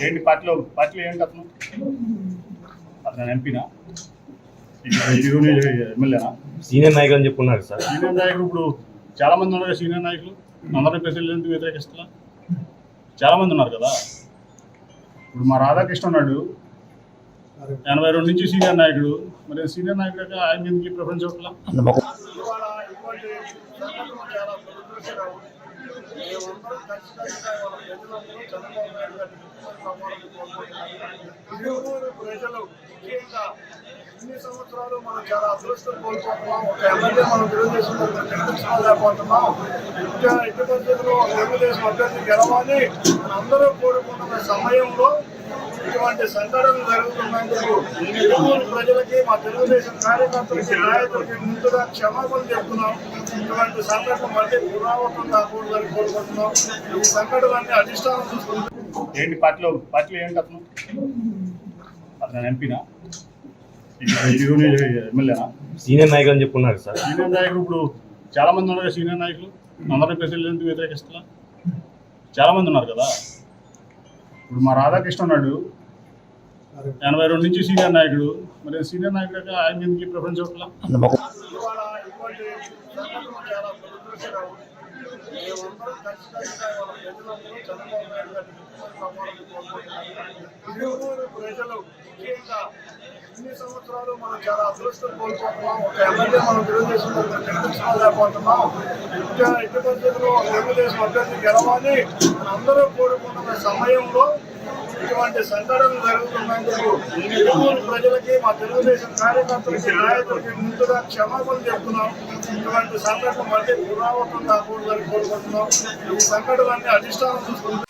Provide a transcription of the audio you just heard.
ఏంటి పార్టీలో ఏంటి అతను ఎంపీనా ఎమ్మెల్యేనా? సీనియర్ నాయకులు అని చెప్పున్నారు సార్. సీనియర్ నాయకులు ఇప్పుడు చాలా మంది ఉన్నారు కదా. సీనియర్ నాయకులు అందరూ ప్రెసిడెంట్ ఎందుకు వ్యతిరేకిస్తా? చాలా మంది ఉన్నారు కదా. ఇప్పుడు మా రాధాకృష్ణ ఉన్నాడు 82 నుంచి సీనియర్ నాయకుడు. మరి సీనియర్ నాయకుడు ఆయన ఎందుకు ప్రిఫరెన్స్ ఇవ్వట్లా? ప్రజలు ముఖ్యంగా ఇన్ని సంవత్సరాలు మనం చాలా అదృష్టం కోల్పోతున్నాం. ఒక ఎమ్మెల్యే మనం తెలుగుదేశం గెలిపించుకోలేకపోతున్నాం. ఇంకా ఎట్టి పరిస్థితుల్లో తెలుగుదేశం అభ్యర్థి గెలవాలి అందరూ కోరుకుంటున్న సమయంలో ఇటువంటి సంఘటనలు జరుగుతున్నందుకు తెలుగు ప్రజలకి, మా తెలుగుదేశం కార్యకర్తలకి, నాయకులకి ముందుగా క్షమాపణ చెప్తున్నాం. ఇటువంటి సంఘటన మళ్ళీ పునరావృతం కాకూడదని కోరుకుంటున్నాం. ఈ సంఘటనలన్నీ అధిష్టానం చూసుకుంటున్నాం. ఏంటి పార్టీలో ఏంటి అతను ఎంపీనా ఎమ్మెల్యేనా? సీనియర్ నాయకులు అని చెప్పున్నారు సార్. సీనియర్ నాయకులు ఇప్పుడు చాలా మంది ఉన్నారు కదా. సీనియర్ నాయకులు అందరూ ప్రెసిడెంట్ ఎందుకు వ్యతిరేకిస్తా? చాలా మంది ఉన్నారు కదా. ఇప్పుడు మా రాధాకృష్ణ ఉన్నాడు 82 నుంచి సీనియర్ నాయకుడు. మరి సీనియర్ నాయకుడు ఆయన ఎందుకు ప్రిఫరెన్స్ ఇవ్వట్లా? ప్రజలు ముఖ్యంగా ఇన్ని సంవత్సరాలు మనం చాలా అదృష్టం కోల్పోతున్నాం. ఒక ఎమ్మెల్యే మనం తెలుగుదేశం గెలిపించుకోలేకపోతున్నాం. ఇంకా ఎట్టి పరిస్థితుల్లో తెలుగుదేశం అభ్యర్థి గెలవాలి అందరూ కోరుకుంటున్న సమయంలో ఇటువంటి సంఘటనలు జరుగుతున్నందుకు తెలుగు ప్రజలకి, మా తెలుగుదేశం కార్యకర్తలకి, నాయకులకి ముందుగా క్షమాపణ చెప్తున్నాం. ఇటువంటి సంఘటన మళ్ళీ పునరావృతం కాకూడదని కోరుకుంటున్నాం. ఈ సంఘటనలన్నీ అధిష్టానం చూసుకుంటున్నాం.